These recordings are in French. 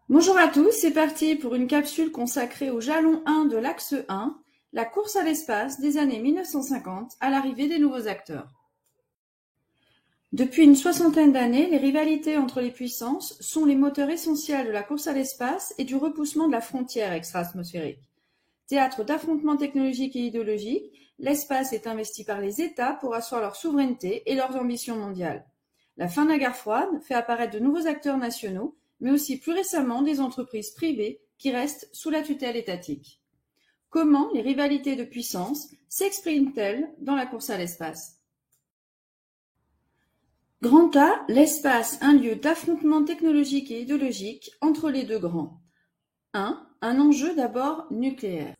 Bonjour à tous, c'est parti pour une capsule consacrée au jalon 1 de l'axe 1, la course à l'espace des années 1950 à l'arrivée des nouveaux acteurs. Depuis une soixantaine d'années, les rivalités entre les puissances sont les moteurs essentiels de la course à l'espace et du repoussement de la frontière extra-atmosphérique. Théâtre d'affrontements technologiques et idéologiques, l'espace est investi par les États pour asseoir leur souveraineté et leurs ambitions mondiales. La fin de la guerre froide fait apparaître de nouveaux acteurs nationaux, mais aussi plus récemment des entreprises privées qui restent sous la tutelle étatique. Comment les rivalités de puissance s'expriment-elles dans la course à l'espace? Grand A, l'espace, un lieu d'affrontement technologique et idéologique entre les deux grands. 1. Un enjeu d'abord nucléaire.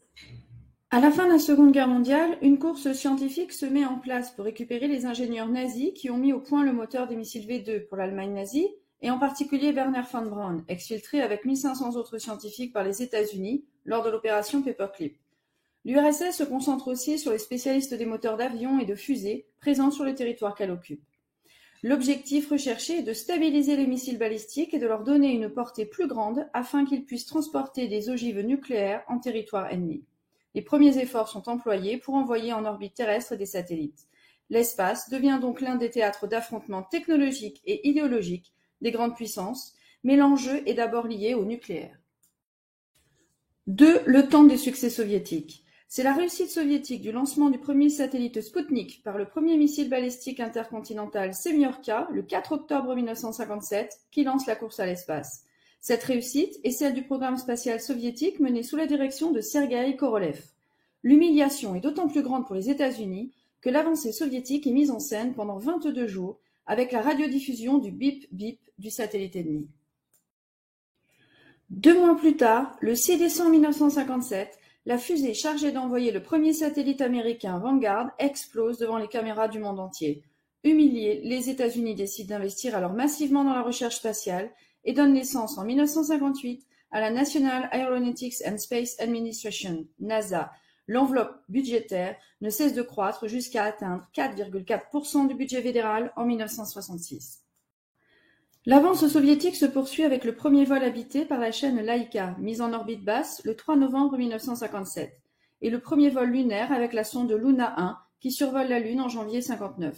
À la fin de la Seconde Guerre mondiale, une course scientifique se met en place pour récupérer les ingénieurs nazis qui ont mis au point le moteur des missiles V2 pour l'Allemagne nazie, et en particulier Werner von Braun, exfiltré avec 1500 autres scientifiques par les États-Unis lors de l'opération Paperclip. L'URSS se concentre aussi sur les spécialistes des moteurs d'avions et de fusées présents sur le territoire qu'elle occupe. L'objectif recherché est de stabiliser les missiles balistiques et de leur donner une portée plus grande afin qu'ils puissent transporter des ogives nucléaires en territoire ennemi. Les premiers efforts sont employés pour envoyer en orbite terrestre des satellites. L'espace devient donc l'un des théâtres d'affrontements technologiques et idéologiques des grandes puissances, mais l'enjeu est d'abord lié au nucléaire. 2. Le temps des succès soviétiques. C'est la réussite soviétique du lancement du premier satellite Spoutnik par le premier missile balistique intercontinental Semyorka le 4 octobre 1957 qui lance la course à l'espace. Cette réussite est celle du programme spatial soviétique mené sous la direction de Sergueï Korolev. L'humiliation est d'autant plus grande pour les États-Unis que l'avancée soviétique est mise en scène pendant 22 jours avec la radiodiffusion du bip-bip du satellite ennemi. 2 mois plus tard, le 6 décembre 1957, la fusée chargée d'envoyer le premier satellite américain Vanguard explose devant les caméras du monde entier. Humiliés, les États-Unis décident d'investir alors massivement dans la recherche spatiale et donnent naissance en 1958 à la National Aeronautics and Space Administration, NASA. L'enveloppe budgétaire ne cesse de croître jusqu'à atteindre 4,4% du budget fédéral en 1966. L'avance soviétique se poursuit avec le premier vol habité par la chaîne Laika, mise en orbite basse le 3 novembre 1957, et le premier vol lunaire avec la sonde Luna 1 qui survole la Lune en janvier 1959.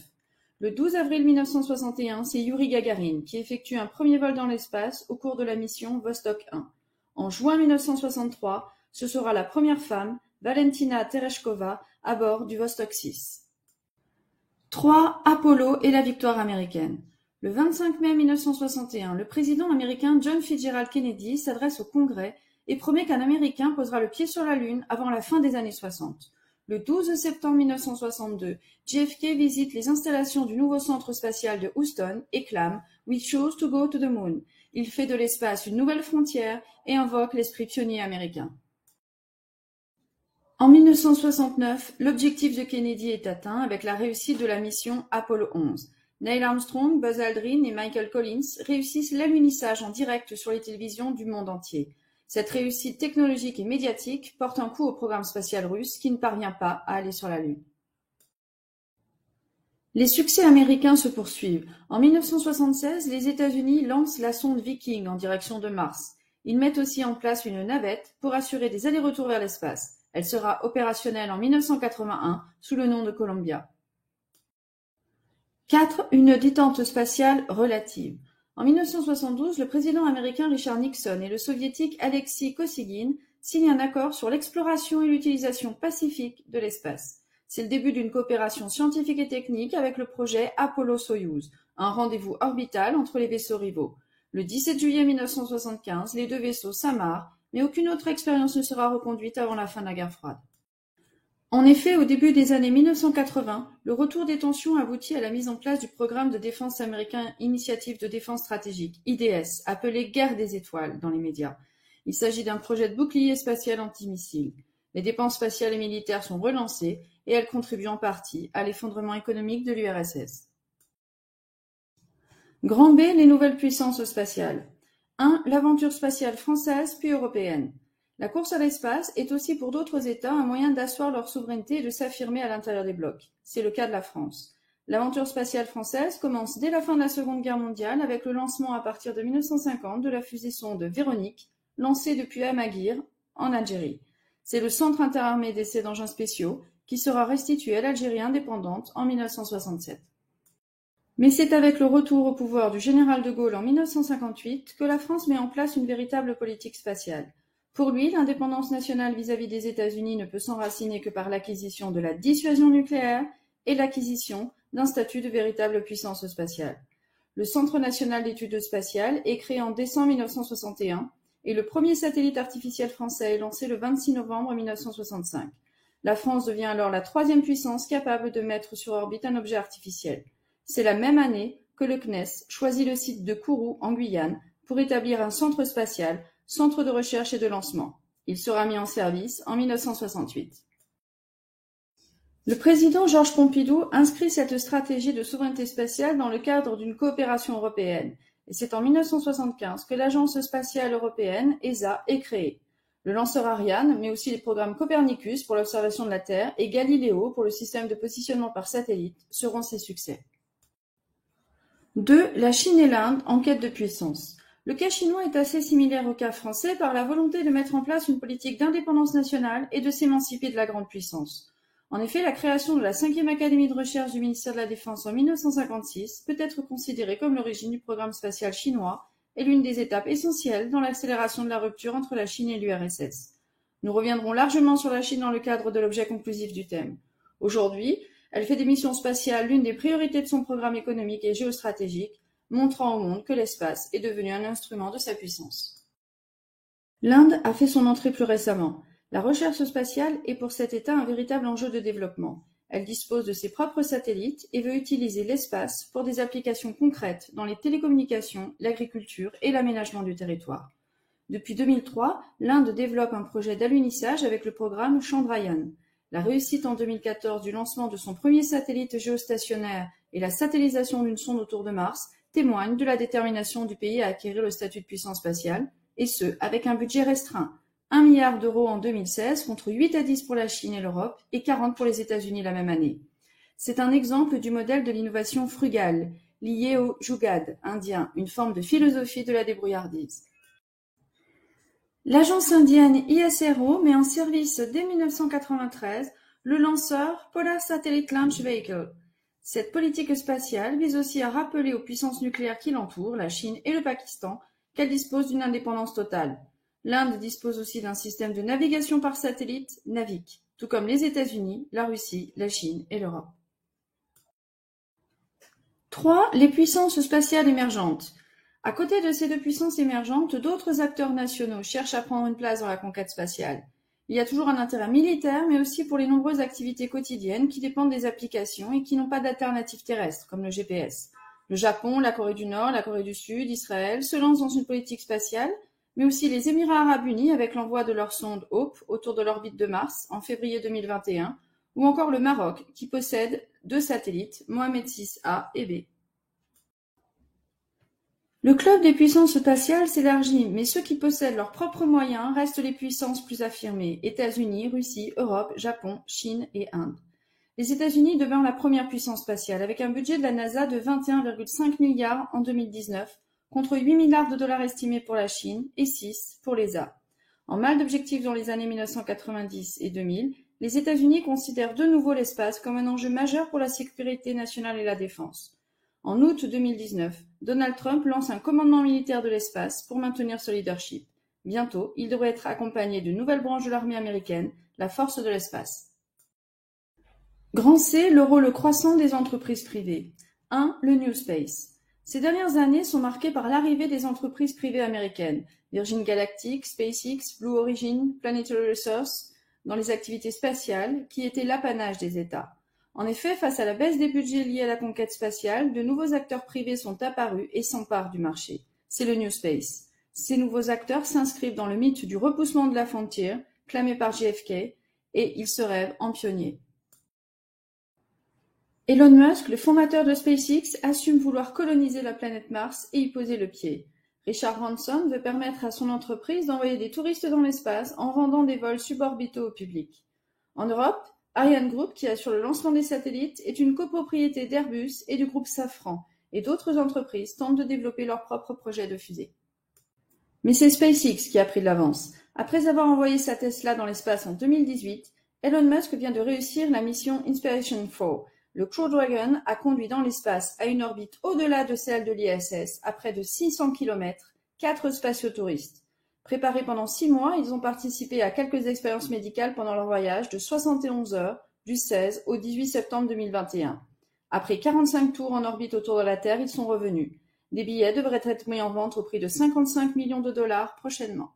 Le 12 avril 1961, c'est Youri Gagarin qui effectue un premier vol dans l'espace au cours de la mission Vostok 1. En juin 1963, ce sera la première femme, Valentina Tereshkova, à bord du Vostok 6. 3. Apollo et la victoire américaine. Le 25 mai 1961, le président américain John Fitzgerald Kennedy s'adresse au Congrès et promet qu'un Américain posera le pied sur la Lune avant la fin des années 60. Le 12 septembre 1962, JFK visite les installations du nouveau centre spatial de Houston et clame « We chose to go to the moon ». Il fait de l'espace une nouvelle frontière et invoque l'esprit pionnier américain. En 1969, l'objectif de Kennedy est atteint avec la réussite de la mission Apollo 11. Neil Armstrong, Buzz Aldrin et Michael Collins réussissent l'alunissage en direct sur les télévisions du monde entier. Cette réussite technologique et médiatique porte un coup au programme spatial russe qui ne parvient pas à aller sur la Lune. Les succès américains se poursuivent. En 1976, les États-Unis lancent la sonde Viking en direction de Mars. Ils mettent aussi en place une navette pour assurer des allers-retours vers l'espace. Elle sera opérationnelle en 1981 sous le nom de Columbia. 4. Une détente spatiale relative. En 1972, le président américain Richard Nixon et le soviétique Alexei Kosygin signent un accord sur l'exploration et l'utilisation pacifique de l'espace. C'est le début d'une coopération scientifique et technique avec le projet Apollo-Soyouz, un rendez-vous orbital entre les vaisseaux rivaux. Le 17 juillet 1975, les deux vaisseaux s'amarrent, mais aucune autre expérience ne sera reconduite avant la fin de la guerre froide. En effet, au début des années 1980, le retour des tensions aboutit à la mise en place du programme de défense américain Initiative de défense stratégique, IDS, appelé Guerre des étoiles dans les médias. Il s'agit d'un projet de bouclier spatial antimissile. Les dépenses spatiales et militaires sont relancées et elles contribuent en partie à l'effondrement économique de l'URSS. Grand B, les nouvelles puissances spatiales. 1. L'aventure spatiale française puis européenne. La course à l'espace est aussi pour d'autres États un moyen d'asseoir leur souveraineté et de s'affirmer à l'intérieur des blocs. C'est le cas de la France. L'aventure spatiale française commence dès la fin de la Seconde Guerre mondiale avec le lancement à partir de 1950 de la fusée-sonde Véronique, lancée depuis Amaguir, en Algérie. C'est le centre interarmé d'essais d'engins spéciaux qui sera restitué à l'Algérie indépendante en 1967. Mais c'est avec le retour au pouvoir du général de Gaulle en 1958 que la France met en place une véritable politique spatiale. Pour lui, l'indépendance nationale vis-à-vis des États-Unis ne peut s'enraciner que par l'acquisition de la dissuasion nucléaire et l'acquisition d'un statut de véritable puissance spatiale. Le Centre national d'études spatiales est créé en décembre 1961 et le premier satellite artificiel français est lancé le 26 novembre 1965. La France devient alors la troisième puissance capable de mettre sur orbite un objet artificiel. C'est la même année que le CNES choisit le site de Kourou en Guyane pour établir un centre spatial, centre de recherche et de lancement. Il sera mis en service en 1968. Le président Georges Pompidou inscrit cette stratégie de souveraineté spatiale dans le cadre d'une coopération européenne, et c'est en 1975 que l'Agence spatiale européenne, ESA, est créée. Le lanceur Ariane, mais aussi les programmes Copernicus pour l'observation de la Terre et Galileo pour le système de positionnement par satellite seront ses succès. 2. La Chine et l'Inde en quête de puissance. Le cas chinois est assez similaire au cas français par la volonté de mettre en place une politique d'indépendance nationale et de s'émanciper de la grande puissance. En effet, la création de la 5e Académie de recherche du ministère de la Défense en 1956 peut être considérée comme l'origine du programme spatial chinois et l'une des étapes essentielles dans l'accélération de la rupture entre la Chine et l'URSS. Nous reviendrons largement sur la Chine dans le cadre de l'objet conclusif du thème. Aujourd'hui, elle fait des missions spatiales l'une des priorités de son programme économique et géostratégique, montrant au monde que l'espace est devenu un instrument de sa puissance. L'Inde a fait son entrée plus récemment. La recherche spatiale est pour cet État un véritable enjeu de développement. Elle dispose de ses propres satellites et veut utiliser l'espace pour des applications concrètes dans les télécommunications, l'agriculture et l'aménagement du territoire. Depuis 2003, l'Inde développe un projet d'alunissage avec le programme Chandrayaan. La réussite en 2014 du lancement de son premier satellite géostationnaire et la satellisation d'une sonde autour de Mars témoignent de la détermination du pays à acquérir le statut de puissance spatiale, et ce, avec un budget restreint. 1 milliard d'euros en 2016 contre 8 à 10 pour la Chine et l'Europe et 40 pour les États-Unis la même année. C'est un exemple du modèle de l'innovation frugale, lié au Jugaad indien, une forme de philosophie de la débrouillardise. L'agence indienne ISRO met en service dès 1993 le lanceur Polar Satellite Launch Vehicle. Cette politique spatiale vise aussi à rappeler aux puissances nucléaires qui l'entourent, la Chine et le Pakistan, qu'elles disposent d'une indépendance totale. L'Inde dispose aussi d'un système de navigation par satellite, NAVIC, tout comme les États-Unis, la Russie, la Chine et l'Europe. 3. Les puissances spatiales émergentes. À côté de ces deux puissances émergentes, d'autres acteurs nationaux cherchent à prendre une place dans la conquête spatiale. Il y a toujours un intérêt militaire, mais aussi pour les nombreuses activités quotidiennes qui dépendent des applications et qui n'ont pas d'alternative terrestre, comme le GPS. Le Japon, la Corée du Nord, la Corée du Sud, Israël se lancent dans une politique spatiale, mais aussi les Émirats arabes unis avec l'envoi de leur sonde Hope autour de l'orbite de Mars en février 2021, ou encore le Maroc qui possède 2 satellites, Mohamed VI-A et B. Le club des puissances spatiales s'élargit, mais ceux qui possèdent leurs propres moyens restent les puissances plus affirmées, États-Unis, Russie, Europe, Japon, Chine et Inde. Les États-Unis demeurent la première puissance spatiale avec un budget de la NASA de 21,5 milliards en 2019, contre 8 milliards de dollars estimés pour la Chine et 6 pour l'ESA. En mal d'objectifs dans les années 1990 et 2000, les États-Unis considèrent de nouveau l'espace comme un enjeu majeur pour la sécurité nationale et la défense. En août 2019, Donald Trump lance un commandement militaire de l'espace pour maintenir ce leadership. Bientôt, il devrait être accompagné d'une nouvelle branche de l'armée américaine, la Force de l'espace. Grand C, le rôle croissant des entreprises privées. 1. Le New Space. Ces dernières années sont marquées par l'arrivée des entreprises privées américaines, Virgin Galactic, SpaceX, Blue Origin, Planetary Resources, dans les activités spatiales, qui étaient l'apanage des États. En effet, face à la baisse des budgets liés à la conquête spatiale, de nouveaux acteurs privés sont apparus et s'emparent du marché. C'est le New Space. Ces nouveaux acteurs s'inscrivent dans le mythe du repoussement de la frontier, clamé par JFK, et ils se rêvent en pionniers. Elon Musk, le fondateur de SpaceX, assume vouloir coloniser la planète Mars et y poser le pied. Richard Branson veut permettre à son entreprise d'envoyer des touristes dans l'espace en vendant des vols suborbitaux au public. En Europe, Ariane Group, qui assure le lancement des satellites, est une copropriété d'Airbus et du groupe Safran, et d'autres entreprises tentent de développer leurs propres projets de fusée. Mais c'est SpaceX qui a pris de l'avance. Après avoir envoyé sa Tesla dans l'espace en 2018, Elon Musk vient de réussir la mission Inspiration 4. Le Crew Dragon a conduit dans l'espace à une orbite au-delà de celle de l'ISS, à près de 600 km, 4 spatiotouristes. Préparés pendant 6 mois, ils ont participé à quelques expériences médicales pendant leur voyage de 71 heures du 16 au 18 septembre 2021. Après 45 tours en orbite autour de la Terre, ils sont revenus. Les billets devraient être mis en vente au prix de 55 millions de dollars prochainement.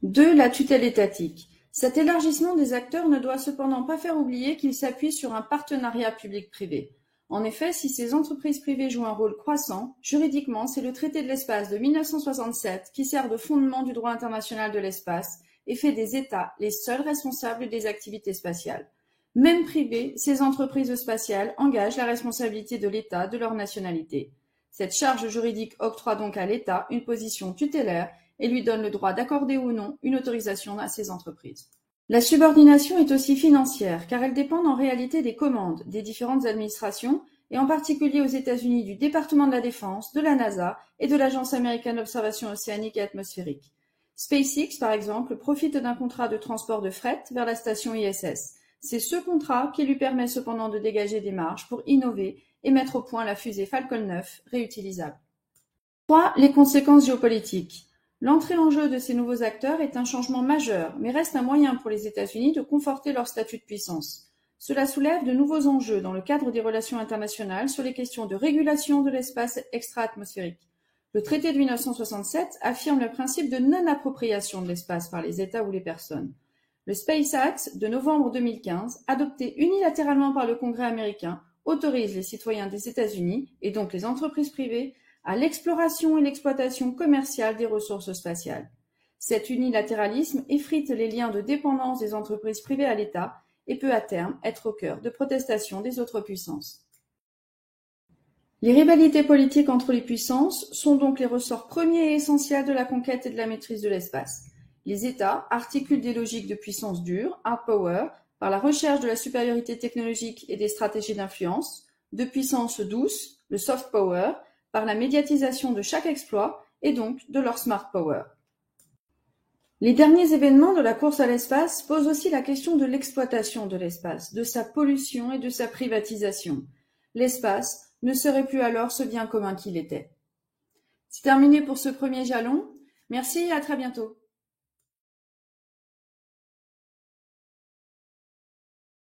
2. La tutelle étatique. Cet élargissement des acteurs ne doit cependant pas faire oublier qu'il s'appuie sur un partenariat public-privé. En effet, si ces entreprises privées jouent un rôle croissant, juridiquement, c'est le traité de l'espace de 1967 qui sert de fondement du droit international de l'espace et fait des États les seuls responsables des activités spatiales. Même privées, ces entreprises spatiales engagent la responsabilité de l'État de leur nationalité. Cette charge juridique octroie donc à l'État une position tutélaire et lui donne le droit d'accorder ou non une autorisation à ces entreprises. La subordination est aussi financière, car elle dépend en réalité des commandes des différentes administrations, et en particulier aux États-Unis du département de la Défense, de la NASA et de l'Agence américaine d'observation océanique et atmosphérique. SpaceX, par exemple, profite d'un contrat de transport de fret vers la station ISS. C'est ce contrat qui lui permet cependant de dégager des marges pour innover et mettre au point la fusée Falcon 9 réutilisable. 3. Les conséquences géopolitiques. L'entrée en jeu de ces nouveaux acteurs est un changement majeur, mais reste un moyen pour les États-Unis de conforter leur statut de puissance. Cela soulève de nouveaux enjeux dans le cadre des relations internationales sur les questions de régulation de l'espace extra-atmosphérique. Le traité de 1967 affirme le principe de non-appropriation de l'espace par les États ou les personnes. Le Space Act de novembre 2015, adopté unilatéralement par le Congrès américain, autorise les citoyens des États-Unis, et donc les entreprises privées, à l'exploration et l'exploitation commerciale des ressources spatiales. Cet unilatéralisme effrite les liens de dépendance des entreprises privées à l'État et peut à terme être au cœur de protestations des autres puissances. Les rivalités politiques entre les puissances sont donc les ressorts premiers et essentiels de la conquête et de la maîtrise de l'espace. Les États articulent des logiques de puissance dure, hard power, par la recherche de la supériorité technologique et des stratégies d'influence, de puissance douce, le soft power, par la médiatisation de chaque exploit et donc de leur smart power. Les derniers événements de la course à l'espace posent aussi la question de l'exploitation de l'espace, de sa pollution et de sa privatisation. L'espace ne serait plus alors ce bien commun qu'il était. C'est terminé pour ce premier jalon. Merci et à très bientôt.